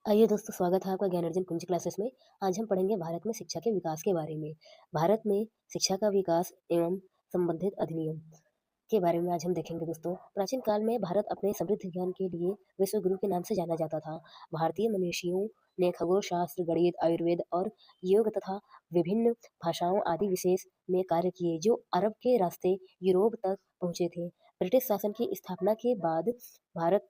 आइए दोस्तों, स्वागत है आपका ज्ञानार्जन कुंज क्लासेस में। आज हम पढ़ेंगे भारत में शिक्षा के विकास के बारे में। भारत में शिक्षा का विकास एवं संबंधित अधिनियम के बारे में आज हम देखेंगे दोस्तों। प्राचीन काल में भारत अपने समृद्ध ज्ञान के लिए विश्व गुरु के नाम से जाना जाता था। भारतीय मनीषियों ने खगोल शास्त्र, गणित, आयुर्वेद और योग तथा विभिन्न भाषाओं आदि विशेष में कार्य किए, जो अरब के रास्ते यूरोप तक पहुंचे थे। ब्रिटिश शासन की स्थापना के बाद भारत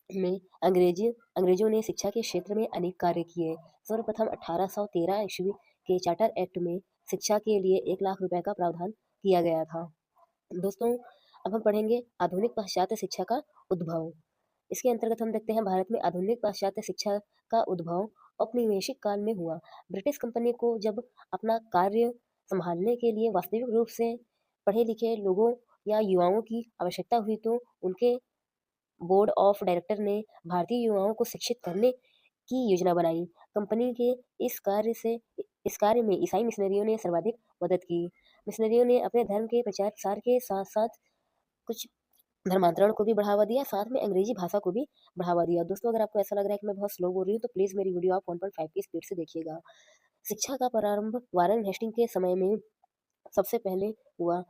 में अंग्रेजों ने शिक्षा के क्षेत्र में अनेक कार्य किए। सर्वप्रथम 1813 ईस्वी के चार्टर एक्ट में शिक्षा के लिए 1 लाख रुपए का प्रावधान किया गया था। दोस्तों, अब हम पढ़ेंगे आधुनिक पाश्चात्य शिक्षा का उद्भव। इसके अंतर्गत हम देखते हैं भारत में आधुनिक पाश्चात्य शिक्षा का उद्भव औपनिवेशिक काल में हुआ। ब्रिटिश कंपनी को जब अपना कार्य संभालने के लिए वास्तविक रूप से पढ़े लिखे लोगों या युवाओं की आवश्यकता हुई, तो उनके बोर्ड ऑफ डायरेक्टर ने भारतीय युवाओं को शिक्षित करने की योजना बनाई। कंपनी के इस कार्य में ईसाई मिशनरियों ने सर्वाधिक मदद की। मिशनरियों ने अपने धर्म के प्रचार प्रसार के साथ साथ कुछ धर्मांतरण को भी बढ़ावा दिया, साथ में अंग्रेजी भाषा को भी बढ़ावा दिया। दोस्तों, अगर आपको ऐसा लग रहा है कि मैं बहुत स्लो बोल रही हूँ, तो प्लीज़ मेरी वीडियो आप 1.5 की स्पीड से देखिएगा। शिक्षा का प्रारंभ वारेन हेस्टिंग के समय में सबसे पहले हुआ।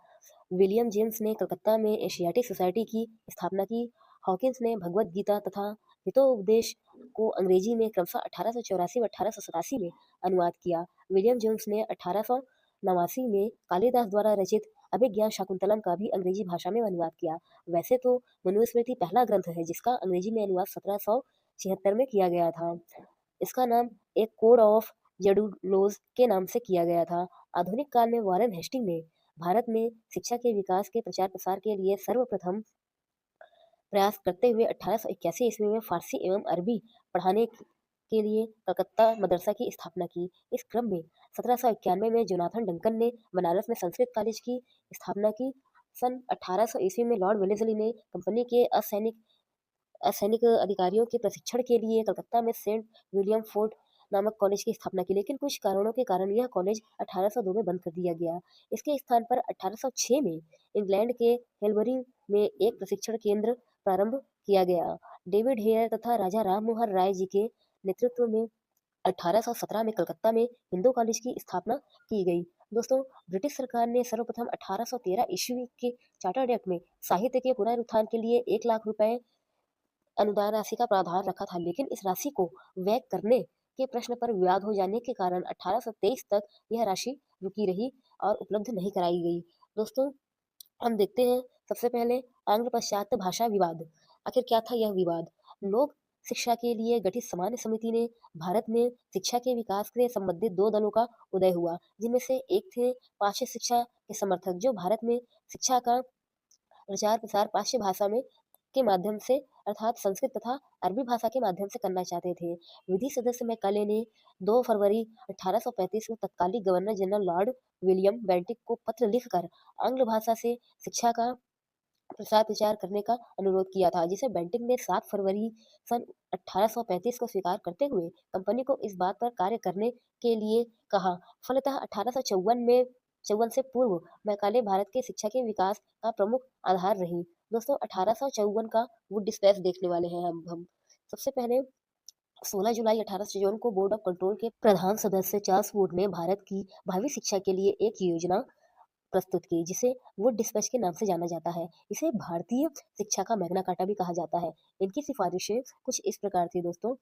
विलियम जेम्स ने कलकत्ता में एशियाटिक सोसाइटी की स्थापना की। हॉकिंस ने भगवद गीता तथा हितोपदेश को अंग्रेजी में क्रमशः 1884 व 1887 में अनुवाद किया। विलियम जोन्स ने 1889 में कालिदास द्वारा रचित अभिज्ञान शाकुंतलम का भी अंग्रेजी भाषा में अनुवाद किया। वैसे तो मनुस्मृति पहला ग्रंथ है जिसका अंग्रेजी में अनुवाद 1776 में किया गया था। इसका नाम एक कोड ऑफ जेडुलोज के नाम से किया गया था। आधुनिक काल में वॉरेन हेस्टिंग ने भारत में शिक्षा के विकास के प्रचार प्रसार के लिए सर्वप्रथम प्रयास करते हुए 1881 ईस्वी में फारसी एवं अरबी पढ़ाने के लिए कलकत्ता मदरसा की स्थापना की। इस क्रम में 1791 में जोनाथन डंकन ने बनारस में संस्कृत कॉलेज की स्थापना की। सन 1800 ईस्वी में लॉर्ड वेलेस्ली ने कंपनी के असैनिक अधिकारियों के प्रशिक्षण के लिए कलकत्ता में सेंट विलियम फोर्ट नामक कॉलेज की स्थापना की, लेकिन कुछ कारणों के कारण यह कॉलेज 1802 में बंद कर दिया गया। इसके स्थान पर 1806 में इंग्लैंड के हेलबरी में एक प्रशिक्षण केंद्र प्रारंभ किया गया। डेविड हेयर तथा राजा राम मोहन राय जी के नेतृत्व में 1817 में कलकत्ता में हिंदू कॉलेज की स्थापना की गई। दोस्तों, ब्रिटिश सरकार ने सर्वप्रथम 1813 ईस्वी के चार्टर्ड एक्ट में साहित्य के पुनरुत्थान के लिए 1 लाख रुपए अनुदान राशि का प्रावधान रखा था, लेकिन इस राशि को व्यय करने के प्रश्न पर विवाद हो जाने के कारण 1823 तक यह राशि रुकी रही और उपलब्ध नहीं कराई गई। दोस्तों, हम देखते हैं सबसे पहले आंग्ल पाश्चात्य भाषा विवाद। आखिर क्या था यह विवाद? लोक शिक्षा के लिए गठित सामान्य समिति ने भारत में शिक्षा के विकास से संबंधित दो दलों का उदय हुआ, जिनमें से एक थे पाश्चात्य शिक्षा के समर्थक, जो भारत में शिक्षा का प्रचार प्रसार पाश्चात्य भाषा में के माध्यम से अर्थात संस्कृत तथा अरबी भाषा के माध्यम से करना चाहते थे। विधि सदस्य मैकाले ने 2 फरवरी 1835 को तत्कालीन governor general Lord William Bentinck को पत्र लिखकर आंग्ल भाषा से शिक्षा का प्रसार प्रचार करने का अनुरोध किया था, जिसे बेंटिक ने 7 फरवरी सन 1835 को स्वीकार करते हुए कंपनी को इस बात पर कार्य करने के लिए कहा। फलतः 1854 से पूर्व मैकाले भारत के शिक्षा के विकास का प्रमुख आधार रही। दोस्तों, 1854 का वुड डिस्पैच देखने वाले हैं हम। सबसे पहले 16 जुलाई 1854 को बोर्ड ऑफ कंट्रोल के प्रधान सदस्य चार्ल्स वुड ने भारत की भावी शिक्षा के लिए एक योजना प्रस्तुत की, जिसे वुड डिस्पैच के नाम से जाना जाता है। इसे भारतीय शिक्षा का मैग्ना कार्टा भी कहा जाता है। इनकी सिफारिशें कुछ इस प्रकार थी दोस्तों,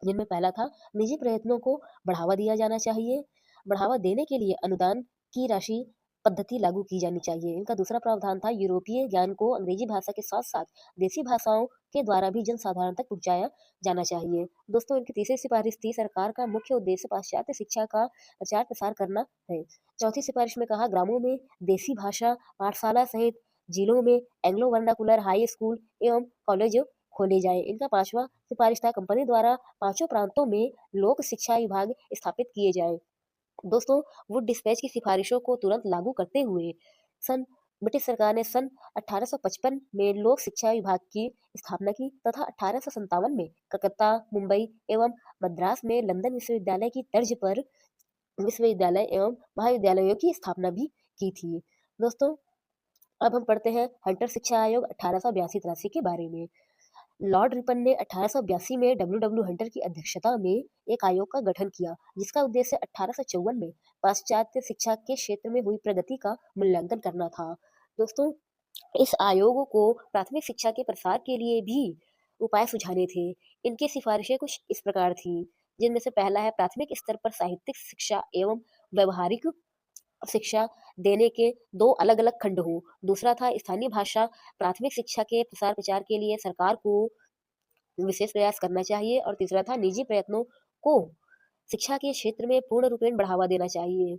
जिनमें पहला था निजी प्रयत्नों को बढ़ावा दिया जाना चाहिए। बढ़ावा देने के लिए अनुदान की राशि पद्धति लागू की जानी चाहिए। इनका दूसरा प्रावधान था यूरोपीय ज्ञान को अंग्रेजी भाषा के साथ साथ देसी भाषाओं के द्वारा भी जनसाधारण तक पहुंचाया जाना चाहिए। दोस्तों, इनकी तीसरी सिफारिश थी सरकार का मुख्य उद्देश्य पाश्चात्य शिक्षा का प्रचार प्रसार करना है। चौथी सिफारिश में कहा ग्रामों में देसी भाषा पाठशाला सहित जिलों में एंग्लो वर्नाकुलर हाई स्कूल एवं कॉलेज खोले जाए। इनका पांचवा सिफारिश था कंपनी द्वारा पांचों प्रांतों में लोक शिक्षा विभाग स्थापित किए जाए। दोस्तों, वुड डिस्पैच की सिफारिशों को तुरंत लागू करते हुए सन ब्रिटिश सरकार ने सन 1855 में लोक शिक्षा विभाग की स्थापना की तथा 1857 में कलकत्ता, मुंबई एवं मद्रास में लंदन विश्वविद्यालय की तर्ज पर विश्वविद्यालय एवं महाविद्यालयों की स्थापना भी की थी। दोस्तों, अब हम पढ़ते हैं हंटर शिक्षा आयोग 1882-83 के बारे में। लॉर्ड रिपन ने 1882 में डब्ल्यू हंटर की अध्यक्षता में एक आयोग का गठन किया, जिसका उद्देश्य 1854 में पाश्चात्य शिक्षा के क्षेत्र में हुई प्रगति का मूल्यांकन करना था। दोस्तों, इस आयोग को प्राथमिक शिक्षा के प्रसार के लिए भी उपाय सुझाने थे। इनकी सिफारिशें कुछ इस प्रकार थी, जिनमें से पहला है प्राथमिक स्तर पर साहित्यिक शिक्षा एवं व्यवहारिक शिक्षा देने के दो अलग अलग खंड हों। दूसरा था स्थानीय भाषा प्राथमिक शिक्षा के प्रसार प्रचार के लिए सरकार को विशेष प्रयास करना चाहिए। और तीसरा था निजी प्रयत्नों को शिक्षा के क्षेत्र में पूर्ण रूपेण बढ़ावा देना चाहिए।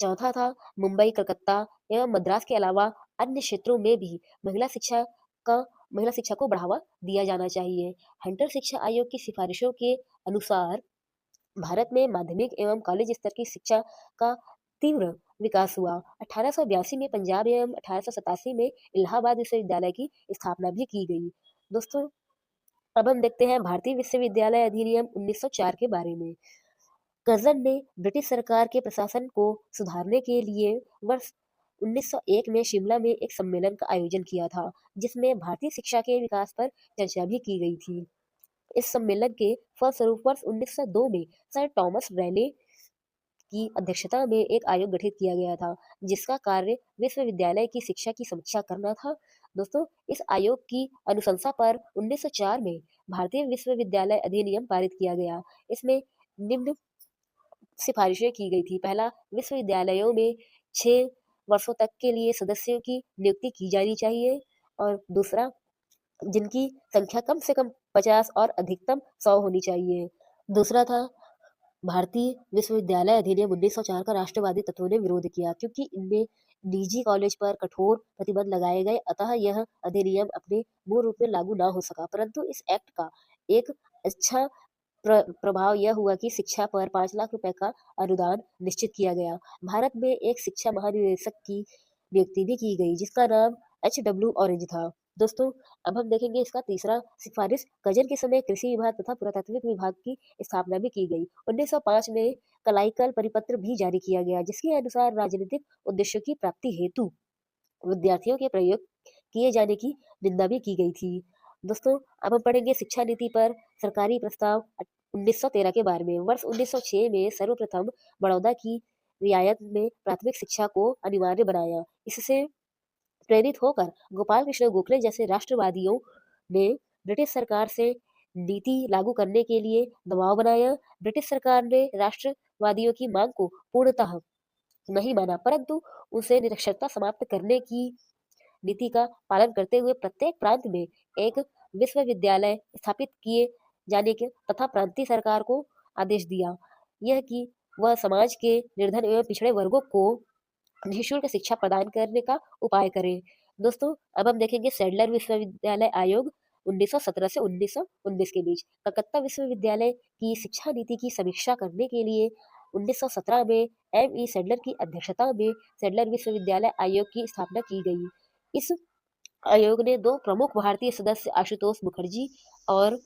चौथा था मुंबई, कलकत्ता एवं मद्रास के अलावा अन्य क्षेत्रों में भी महिला शिक्षा का महिला शिक्षा को बढ़ावा दिया जाना चाहिए। हंटर शिक्षा आयोग की सिफारिशों के अनुसार भारत में माध्यमिक एवं कॉलेज स्तर की शिक्षा का तीव्र विकास हुआ। 1882 में पंजाब एवं 1887 में इलाहाबाद विश्वविद्यालय की स्थापना भी की गई। दोस्तों, अब हम देखते हैं भारतीय विश्वविद्यालय अधिनियम 1904 के बारे में। कर्जन ने ब्रिटिश सरकार के प्रशासन को सुधारने के लिए वर्ष 1901 में शिमला में एक सम्मेलन का आयोजन किया था, जिसमें भारतीय शिक्षा के विकास पर चर्चा भी की गई थी। इस सम्मेलन के फलस्वरूप वर्ष 1902 में सर टॉमस रैले की अध्यक्षता में एक आयोग गठित किया गया था, जिसका कार्य विश्वविद्यालय की शिक्षा की समीक्षा करना था। दोस्तों, इस आयोग की अनुशंसा पर 1904 में भारतीय विश्वविद्यालय अधिनियम पारित किया गया। इसमें निम्न सिफारिशें की गई थी। पहला, विश्वविद्यालयों में 6 वर्षों तक के लिए सदस्यों की नियुक्ति की जानी चाहिए। और दूसरा, जिनकी संख्या कम से कम 50 और अधिकतम 100 होनी चाहिए। दूसरा था भारतीय विश्वविद्यालय अधिनियम 1904 का राष्ट्रवादी तत्वों ने विरोध किया, क्योंकि इनमें निजी कॉलेज पर कठोर प्रतिबंध लगाए गए, अतः यह अधिनियम अपने मूल रूप में लागू ना हो सका। परंतु इस एक्ट का एक अच्छा प्रभाव यह हुआ कि शिक्षा पर 5 लाख रुपए का अनुदान निश्चित किया गया। भारत में एक शिक्षा महानिदेशक की नियुक्ति भी की गई, जिसका नाम H.W. ऑरेंज था। दोस्तों, अब हम देखेंगे इसका तीसरा सिफारिश। कर्जन के समय कृषि विभाग तथा पुरातात्विक विभाग की स्थापना भी की गई। 1905 में कलाइकल परिपत्र भी जारी किया गया, जिसके अनुसार राजनीतिक उद्देश्यों की प्राप्ति हेतु विद्यार्थियों के प्रयोग किए जाने की निंदा भी की गई थी। दोस्तों, अब हम पढ़ेंगे शिक्षा नीति पर सरकारी प्रस्ताव 1913 के बारे में। वर्ष 1906 में सर्वप्रथम बड़ौदा की रियायत में प्राथमिक शिक्षा को अनिवार्य बनाया। इससे प्रेरित होकर गोपाल कृष्ण गोखले जैसे राष्ट्रवादियों ने ब्रिटिश सरकार से नीति लागू करने के लिए दबाव बनाया। ब्रिटिश सरकार ने राष्ट्रवादियों की मांग को पूर्णतः नहीं माना, परंतु उसे निरक्षरता समाप्त करने की नीति का पालन करते हुए प्रत्येक प्रांत में एक विश्वविद्यालय स्थापित किए जाने के तथा प्रांतीय सरकार को आदेश दिया, यह कि वह समाज के निर्धन एवं पिछड़े वर्गों को निःशुल्क शिक्षा प्रदान करने का उपाय करें। दोस्तों, अब हम देखेंगे सैडलर विश्वविद्यालय आयोग 1917 से 1919 के बीच। कलकत्ता विश्वविद्यालय की शिक्षा नीति की समीक्षा करने के लिए 1917 में M.E. सैडलर की अध्यक्षता में सैडलर विश्वविद्यालय आयोग की स्थापना की गई। इस आयोग ने दो प्रमुख भारतीय सदस्य आशुतोष मुखर्जी और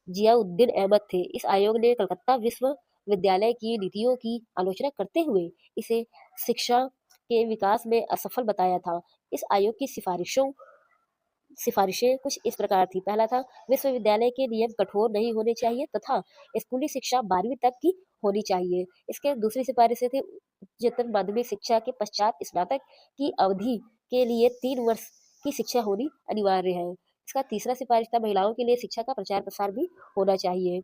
जियाउद्दीन अहमद थे। इस आयोग ने कलकत्ता विश्वविद्यालय की नीतियों की आलोचना करते हुए इसे शिक्षा के विकास में असफल बताया था। इस आयोग की सिफारिशें कुछ इस प्रकार थी। पहला था विश्वविद्यालय के नियम कठोर नहीं होने चाहिए तथा स्कूली शिक्षा 12वीं तक की होनी चाहिए। इसके दूसरी सिफारिशें थी उच्चतर माध्यमिक शिक्षा के पश्चात स्नातक की अवधि के लिए 3 वर्ष की शिक्षा होनी अनिवार्य है। इसका तीसरा सिफारिश था महिलाओं के लिए शिक्षा का प्रचार प्रसार भी होना चाहिए।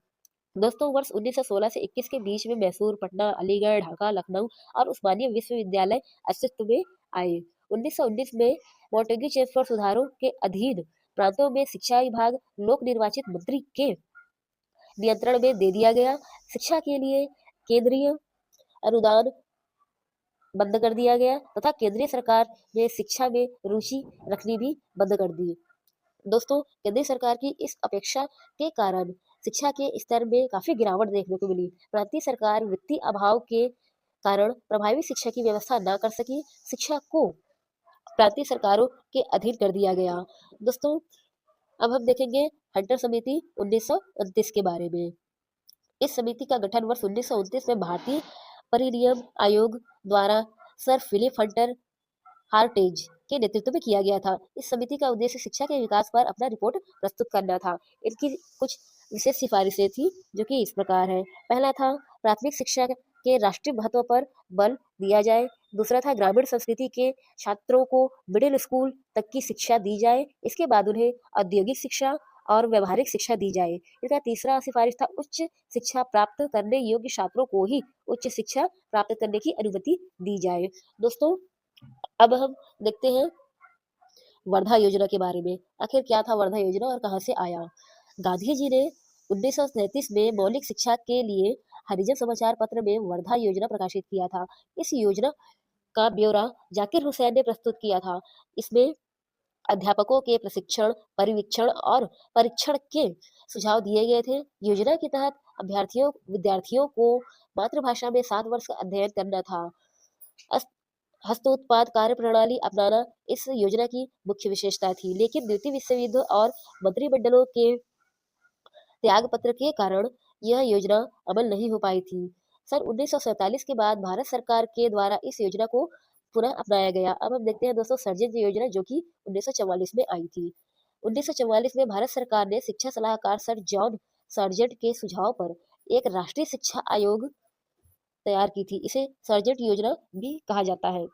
दोस्तों, वर्ष 1916 से 21 के बीच में मैसूर, पटना, अलीगढ़, ढाका, लखनऊ और उस्मानिया विश्वविद्यालय अस्तित्व में आए। 1919 में मोंटेग्यू चेम्सफोर्ड सुधारों के अधीन प्रांतों में शिक्षा विभाग लोक निर्वाचित मंत्री के नियंत्रण में दे दिया गया। शिक्षा के लिए केंद्रीय अनुदान बंद कर दिया गया तथा केंद्रीय सरकार ने शिक्षा में रुचि रखनी भी बंद कर दी। दोस्तों, केंद्रीय सरकार की इस अपेक्षा के कारण शिक्षा के स्तर में काफी गिरावट देखने को मिली। प्रांतीय सरकार वित्तीय अभाव के कारण प्रभावी शिक्षा की व्यवस्था न कर सकी। शिक्षा को प्रांतीय सरकारों के अधीन कर दिया गया। दोस्तों, अब हम देखेंगे हंटर समिति 1929 के बारे में। इस समिति का गठन वर्ष 1929 में भारतीय परिनियम आयोग द्वारा सर फिलिप हंटर हार्टेज के नेतृत्व में किया गया था। इस समिति का उद्देश्य शिक्षा के विकास पर अपना रिपोर्ट प्रस्तुत करना था। इनकी कुछ विशेष सिफारिशें थी जो कि इस प्रकार है। पहला था प्राथमिक शिक्षा के राष्ट्रीय महत्व पर बल दिया जाए। दूसरा था ग्रामीण संस्कृति के छात्रों को मिडिल स्कूल तक की शिक्षा दी जाए। इसके बाद उन्हें औद्योगिक शिक्षा और व्यवहारिक शिक्षा दी जाए। इसका तीसरा सिफारिश था उच्च शिक्षा प्राप्त करने योग्य छात्रों को ही उच्च शिक्षा प्राप्त करने की अनुमति दी जाए। दोस्तों, अब हम देखते हैं वर्धा योजना के बारे में। आखिर क्या था वर्धा योजना और कहां से आया? गांधी जी ने 1937 में मौलिक शिक्षा के लिए हरिजन समाचार पत्र में वर्धा योजना प्रकाशित किया था। इस योजना का ब्यौरा जाकिर हुसैन ने प्रस्तुत किया था। इसमें अध्यापकों के प्रशिक्षण, परिवीक्षण और परीक्षण के सुझाव दिए गए थे। योजना के तहत विद्यार्थियों को मातृभाषा में 7 वर्ष का अध्ययन करना था। हस्तोत्पाद कार्य प्रणाली अपनाना इस योजना की मुख्य विशेषता थी, लेकिन द्वितीय विश्व युद्ध और मंत्रिमंडलों के त्याग पत्र के कारण यह योजना अमल नहीं हो पाई थी। सन 1947 के बाद भारत सरकार के द्वारा इस योजना को पुनः अपनाया गया। अब हम देखते हैं दोस्तों सर्जेंट योजना जो कि 1944 में आई थी। 1944 में भारत सरकार ने शिक्षा सलाहकार सर जॉन सर्जेंट के सुझाव पर एक राष्ट्रीय शिक्षा आयोग तैयार की थी। इसे सर्जेंट योजना भी कहा जाता है।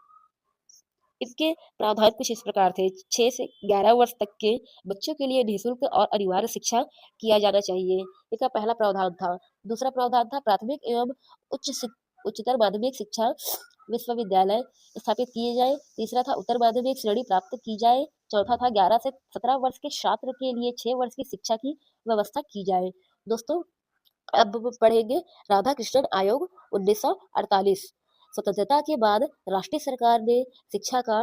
इसके प्रावधान कुछ इस प्रकार थे। 6 से 11 वर्ष तक के बच्चों के लिए निःशुल्क और अनिवार्य शिक्षा किया जाना चाहिए। इसका पहला प्रावधान था। दूसरा प्रावधान था प्राथमिक एवं उच्चतर माध्यमिक शिक्षा विश्वविद्यालय स्थापित किए जाए। तीसरा था उत्तर माध्यमिक श्रेणी प्राप्त की जाए। चौथा था 11 से 17 वर्ष के छात्र के लिए 6 वर्ष की शिक्षा की व्यवस्था की जाए। दोस्तों, अब पढ़ेंगे राधा कृष्णन आयोग 1948। स्वतंत्रता के बाद राष्ट्रीय सरकार ने शिक्षा का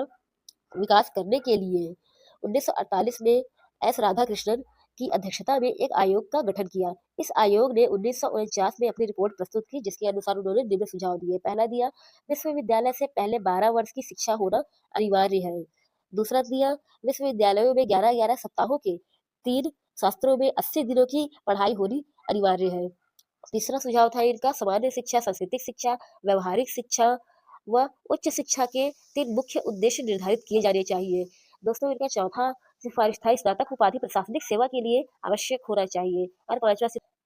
विकास करने के लिए 1948 में एस राधाकृष्णन की अध्यक्षता में एक आयोग का गठन किया। इस आयोग ने 1949 में अपनी रिपोर्ट प्रस्तुत की, जिसके अनुसार उन्होंने निम्न सुझाव दिए। पहला दिया, विश्वविद्यालय से पहले 12 वर्ष की शिक्षा होना अनिवार्य है। दूसरा दिया, विश्वविद्यालयों में 11-11 सप्ताहों के 3 शास्त्रों में 80 दिनों की पढ़ाई होनी अनिवार्य है। तीसरा सुझाव था इनका सामान्य शिक्षा, सांस्कृतिक शिक्षा, व्यवहारिक शिक्षा व उच्च शिक्षा के 3 मुख्य उद्देश्य निर्धारित किए जाने चाहिए। दोस्तों, इनका चौथा सिफारिश था स्नातक उपाधि प्रशासनिक सेवा के लिए आवश्यक होना चाहिए। और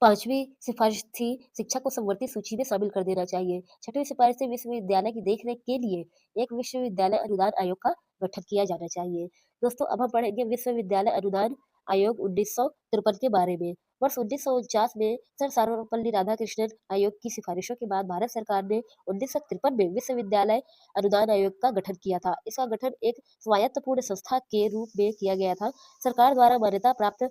पांचवी सिफारिश थी शिक्षा को समवर्ती सूची में शामिल कर देना चाहिए। छठवीं सिफारिश थी विश्वविद्यालय की देखरेख के लिए एक विश्वविद्यालय अनुदान आयोग का गठन किया जाना चाहिए। दोस्तों, अब हम पढ़ेंगे विश्वविद्यालय अनुदान आयोग 1953 के बारे में। वर्ष 1949 में सर सर्वपल्ली राधाकृष्णन आयोग की सिफारिशों के बाद भारत सरकार ने 1953 में विश्वविद्यालय अनुदान आयोग का गठन किया था। इसका गठन एक स्वायत्तपूर्ण संस्था के रूप में किया गया था। सरकार द्वारा मान्यता प्राप्त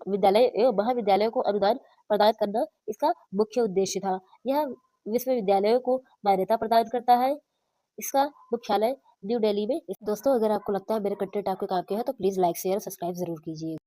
विद्यालय एवं महाविद्यालयों को अनुदान प्रदान करना इसका मुख्य उद्देश्य था। यह विश्वविद्यालयों को मान्यता प्रदान करता है। इसका मुख्यालय न्यू दिल्ली में। दोस्तों, अगर आपको लगता है मेरे कंटेंट आपके काम के हैं तो प्लीज़ लाइक शेयर सब्सक्राइब जरूर कीजिए।